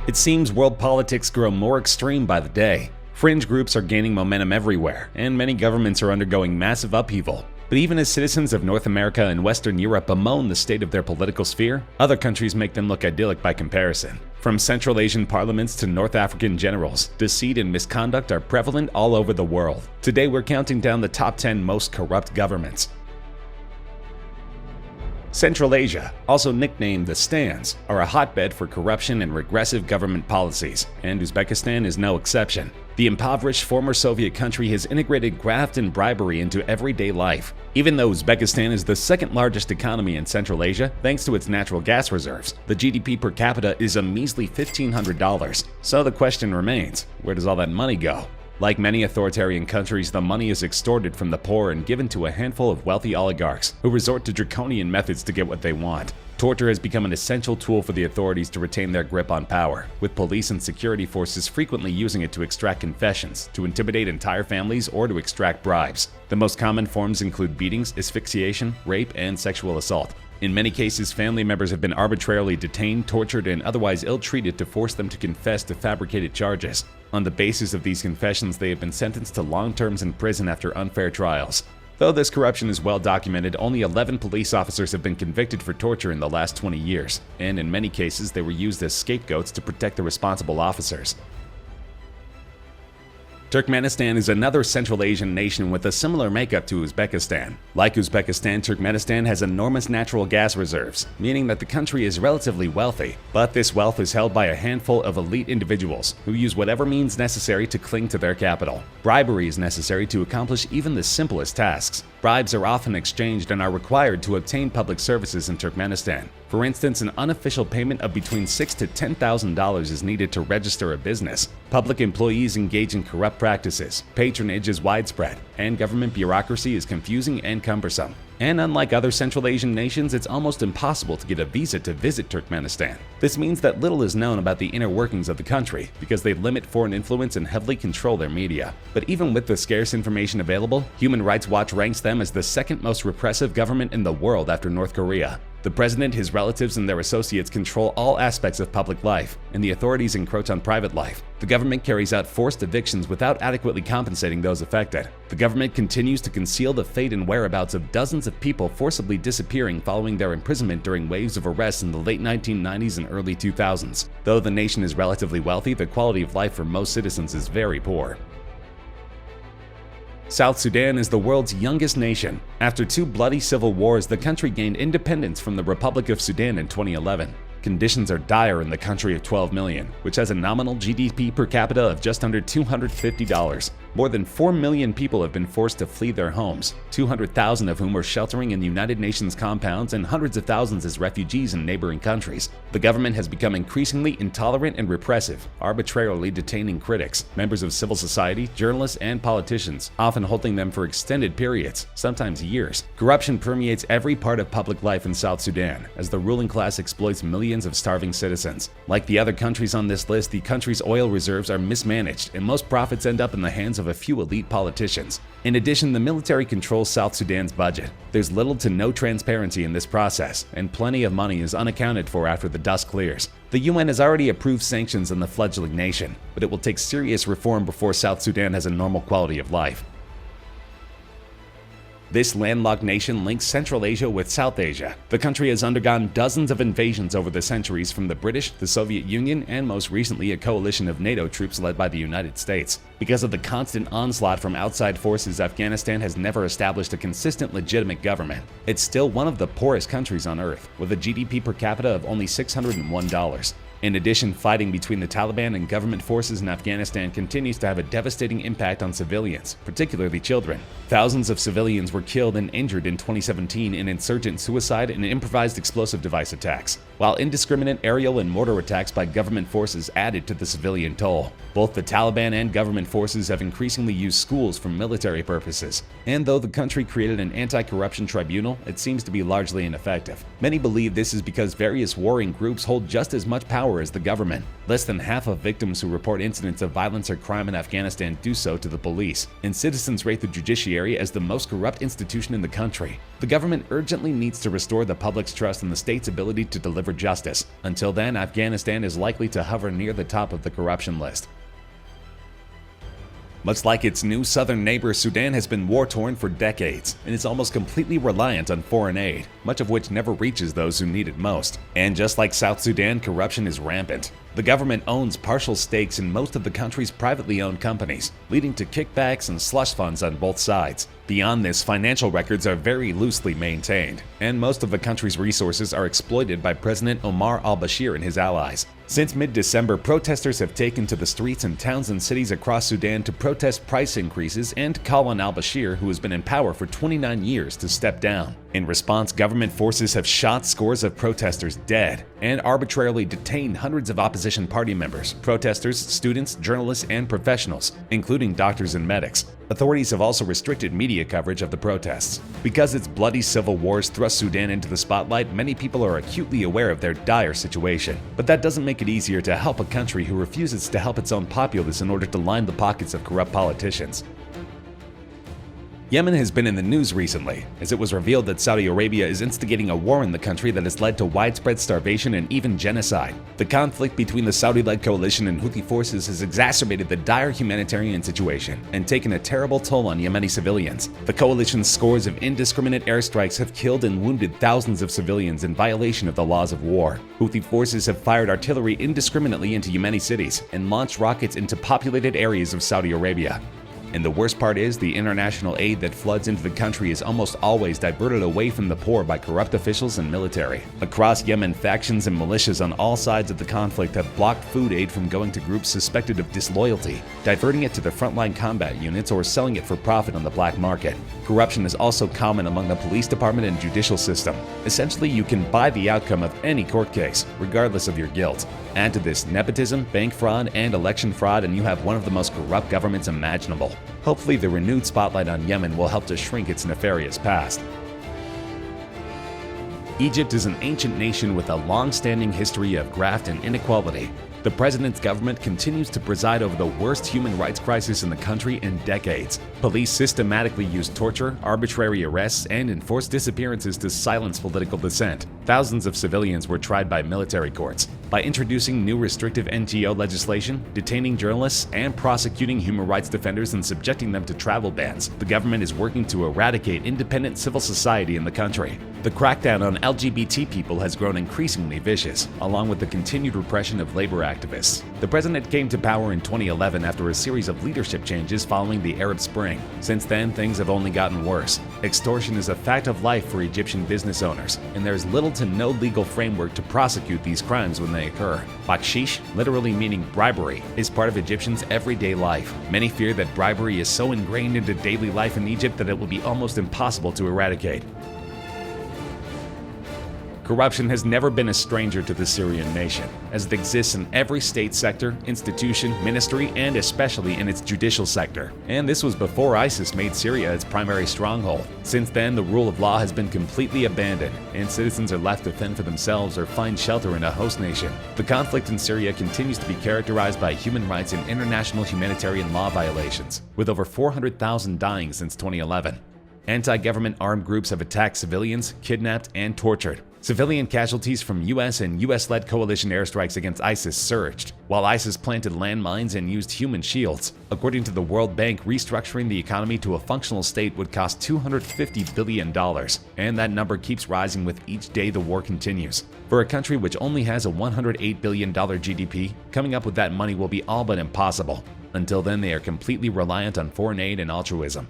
It seems world politics grow more extreme by the day. Fringe groups are gaining momentum everywhere, and many governments are undergoing massive upheaval. But even as citizens of North America and Western Europe bemoan the state of their political sphere, other countries make them look idyllic by comparison. From Central Asian parliaments to North African generals, deceit and misconduct are prevalent all over the world. Today we're counting down the top 10 most corrupt governments. Central Asia, also nicknamed the Stans, are a hotbed for corruption and regressive government policies, and Uzbekistan is no exception. The impoverished former Soviet country has integrated graft and bribery into everyday life. Even though Uzbekistan is the second largest economy in Central Asia, thanks to its natural gas reserves, the GDP per capita is a measly $1,500. So the question remains, where does all that money go? Like many authoritarian countries, the money is extorted from the poor and given to a handful of wealthy oligarchs who resort to draconian methods to get what they want. Torture has become an essential tool for the authorities to retain their grip on power, with police and security forces frequently using it to extract confessions, to intimidate entire families, or to extract bribes. The most common forms include beatings, asphyxiation, rape, and sexual assault. In many cases, family members have been arbitrarily detained, tortured, and otherwise ill-treated to force them to confess to fabricated charges. On the basis of these confessions, they have been sentenced to long terms in prison after unfair trials. Though this corruption is well documented, only 11 police officers have been convicted for torture in the last 20 years, and in many cases they were used as scapegoats to protect the responsible officers. Turkmenistan is another Central Asian nation with a similar makeup to Uzbekistan. Like Uzbekistan, Turkmenistan has enormous natural gas reserves, meaning that the country is relatively wealthy. But this wealth is held by a handful of elite individuals who use whatever means necessary to cling to their capital. Bribery is necessary to accomplish even the simplest tasks. Bribes are often exchanged and are required to obtain public services in Turkmenistan. For instance, an unofficial payment of between $6,000 to $10,000 is needed to register a business. Public employees engage in corrupt practices, patronage is widespread, and government bureaucracy is confusing and cumbersome. And unlike other Central Asian nations, it's almost impossible to get a visa to visit Turkmenistan. This means that little is known about the inner workings of the country because they limit foreign influence and heavily control their media. But even with the scarce information available, Human Rights Watch ranks them as the second most repressive government in the world after North Korea. The president, his relatives, and their associates control all aspects of public life, and the authorities encroach on private life. The government carries out forced evictions without adequately compensating those affected. The government continues to conceal the fate and whereabouts of dozens of people forcibly disappearing following their imprisonment during waves of arrests in the late 1990s and early 2000s. Though the nation is relatively wealthy, the quality of life for most citizens is very poor. South Sudan is the world's youngest nation. After 2 bloody civil wars, the country gained independence from the Republic of Sudan in 2011. Conditions are dire in the country of 12 million, which has a nominal GDP per capita of just under $250. More than 4 million people have been forced to flee their homes, 200,000 of whom are sheltering in the United Nations compounds and hundreds of thousands as refugees in neighboring countries. The government has become increasingly intolerant and repressive, arbitrarily detaining critics, members of civil society, journalists, and politicians, often holding them for extended periods, sometimes years. Corruption permeates every part of public life in South Sudan, as the ruling class exploits millions of starving citizens. Like the other countries on this list, the country's oil reserves are mismanaged, and most profits end up in the hands of a few elite politicians. In addition, the military controls South Sudan's budget. There's little to no transparency in this process, and plenty of money is unaccounted for after the dust clears. The UN has already approved sanctions on the fledgling nation, but it will take serious reform before South Sudan has a normal quality of life. This landlocked nation links Central Asia with South Asia. The country has undergone dozens of invasions over the centuries from the British, the Soviet Union, and most recently a coalition of NATO troops led by the United States. Because of the constant onslaught from outside forces, Afghanistan has never established a consistent, legitimate government. It's still one of the poorest countries on Earth, with a GDP per capita of only $601. In addition, fighting between the Taliban and government forces in Afghanistan continues to have a devastating impact on civilians, particularly children. Thousands of civilians were killed and injured in 2017 in insurgent suicide and improvised explosive device attacks, while indiscriminate aerial and mortar attacks by government forces added to the civilian toll. Both the Taliban and government forces have increasingly used schools for military purposes, and though the country created an anti-corruption tribunal, it seems to be largely ineffective. Many believe this is because various warring groups hold just as much power power as the government. Less than half of victims who report incidents of violence or crime in Afghanistan do so to the police, and citizens rate the judiciary as the most corrupt institution in the country. The government urgently needs to restore the public's trust in the state's ability to deliver justice. Until then, Afghanistan is likely to hover near the top of the corruption list. Much like its new southern neighbor, Sudan has been war-torn for decades and is almost completely reliant on foreign aid, much of which never reaches those who need it most. And just like South Sudan, corruption is rampant. The government owns partial stakes in most of the country's privately owned companies, leading to kickbacks and slush funds on both sides. Beyond this, financial records are very loosely maintained, and most of the country's resources are exploited by President Omar al-Bashir and his allies. Since mid-December, protesters have taken to the streets in towns and cities across Sudan to protest price increases and call on al-Bashir, who has been in power for 29 years, to step down. In response, government forces have shot scores of protesters dead and arbitrarily detained hundreds of opposition party members, protesters, students, journalists, and professionals, including doctors and medics. Authorities have also restricted media coverage of the protests. Because its bloody civil wars thrust Sudan into the spotlight, many people are acutely aware of their dire situation. But that doesn't make it easier to help a country who refuses to help its own populace in order to line the pockets of corrupt politicians. Yemen has been in the news recently, as it was revealed that Saudi Arabia is instigating a war in the country that has led to widespread starvation and even genocide. The conflict between the Saudi-led coalition and Houthi forces has exacerbated the dire humanitarian situation and taken a terrible toll on Yemeni civilians. The coalition's scores of indiscriminate airstrikes have killed and wounded thousands of civilians in violation of the laws of war. Houthi forces have fired artillery indiscriminately into Yemeni cities and launched rockets into populated areas of Saudi Arabia. And the worst part is, the international aid that floods into the country is almost always diverted away from the poor by corrupt officials and military. Across Yemen, factions and militias on all sides of the conflict have blocked food aid from going to groups suspected of disloyalty, diverting it to the frontline combat units or selling it for profit on the black market. Corruption is also common among the police department and judicial system. Essentially, you can buy the outcome of any court case, regardless of your guilt. Add to this nepotism, bank fraud, and election fraud, and you have one of the most corrupt governments imaginable. Hopefully, the renewed spotlight on Yemen will help to shrink its nefarious past. Egypt is an ancient nation with a long-standing history of graft and inequality. The president's government continues to preside over the worst human rights crisis in the country in decades. Police systematically use torture, arbitrary arrests, and enforced disappearances to silence political dissent. Thousands of civilians were tried by military courts. By introducing new restrictive NGO legislation, detaining journalists, and prosecuting human rights defenders and subjecting them to travel bans, the government is working to eradicate independent civil society in the country. The crackdown on LGBT people has grown increasingly vicious, along with the continued repression of labor activists. The president came to power in 2011 after a series of leadership changes following the Arab Spring. Since then, things have only gotten worse. Extortion is a fact of life for Egyptian business owners, and there's little to no legal framework to prosecute these crimes when they occur. Bakshish, literally meaning bribery, is part of Egyptians' everyday life. Many fear that bribery is so ingrained into daily life in Egypt that it will be almost impossible to eradicate. Corruption has never been a stranger to the Syrian nation, as it exists in every state sector, institution, ministry, and especially in its judicial sector. And this was before ISIS made Syria its primary stronghold. Since then, the rule of law has been completely abandoned, and citizens are left to fend for themselves or find shelter in a host nation. The conflict in Syria continues to be characterized by human rights and international humanitarian law violations, with over 400,000 dying since 2011. Anti-government armed groups have attacked civilians, kidnapped, and tortured. Civilian casualties from US and US-led coalition airstrikes against ISIS surged, while ISIS planted landmines and used human shields. According to the World Bank, restructuring the economy to a functional state would cost $250 billion, and that number keeps rising with each day the war continues. For a country which only has a $108 billion GDP, coming up with that money will be all but impossible. Until then, they are completely reliant on foreign aid and altruism.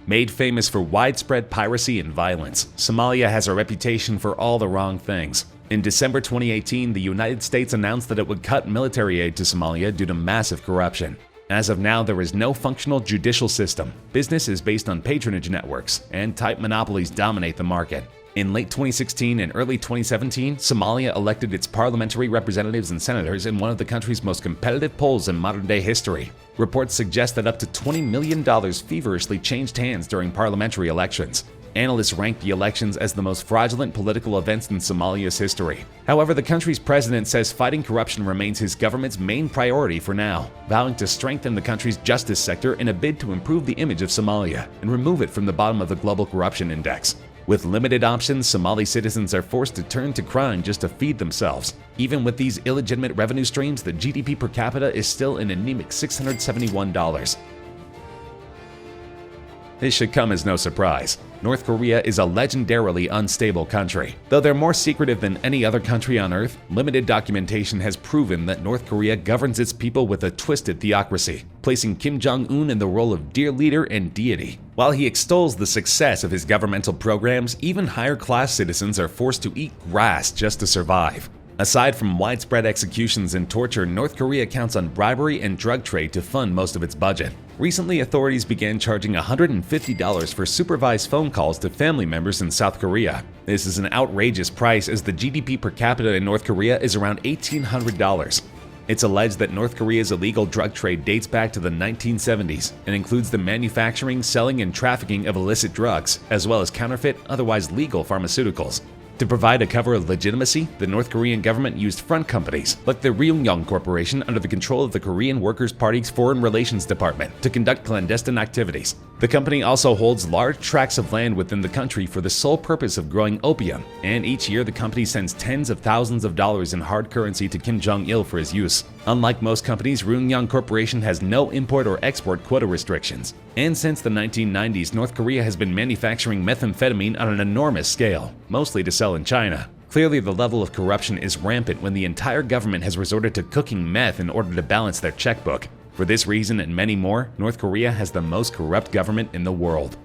Made famous for widespread piracy and violence, Somalia has a reputation for all the wrong things. In December 2018, the United States announced that it would cut military aid to Somalia due to massive corruption. As of now, there is no functional judicial system. Business is based on patronage networks, and tight monopolies dominate the market. In late 2016 and early 2017, Somalia elected its parliamentary representatives and senators in one of the country's most competitive polls in modern-day history. Reports suggest that up to $20 million feverishly changed hands during parliamentary elections. Analysts rank the elections as the most fraudulent political events in Somalia's history. However, the country's president says fighting corruption remains his government's main priority for now, vowing to strengthen the country's justice sector in a bid to improve the image of Somalia and remove it from the bottom of the global corruption index. With limited options, Somali citizens are forced to turn to crime just to feed themselves. Even with these illegitimate revenue streams, the GDP per capita is still an anemic $671. This should come as no surprise. North Korea is a legendarily unstable country. Though they're more secretive than any other country on Earth, limited documentation has proven that North Korea governs its people with a twisted theocracy, placing Kim Jong-un in the role of dear leader and deity. While he extols the success of his governmental programs, even higher-class citizens are forced to eat grass just to survive. Aside from widespread executions and torture, North Korea counts on bribery and drug trade to fund most of its budget. Recently, authorities began charging $150 for supervised phone calls to family members in South Korea. This is an outrageous price as the GDP per capita in North Korea is around $1,800. It's alleged that North Korea's illegal drug trade dates back to the 1970s and includes the manufacturing, selling, and trafficking of illicit drugs, as well as counterfeit, otherwise legal pharmaceuticals. To provide a cover of legitimacy, the North Korean government used front companies, like the Ryungyong Corporation under the control of the Korean Workers' Party's Foreign Relations Department, to conduct clandestine activities. The company also holds large tracts of land within the country for the sole purpose of growing opium, and each year the company sends tens of thousands of dollars in hard currency to Kim Jong-il for his use. Unlike most companies, Ryungyong Corporation has no import or export quota restrictions. And since the 1990s, North Korea has been manufacturing methamphetamine on an enormous scale, mostly to sell in China. Clearly, the level of corruption is rampant when the entire government has resorted to cooking meth in order to balance their checkbook. For this reason and many more, North Korea has the most corrupt government in the world.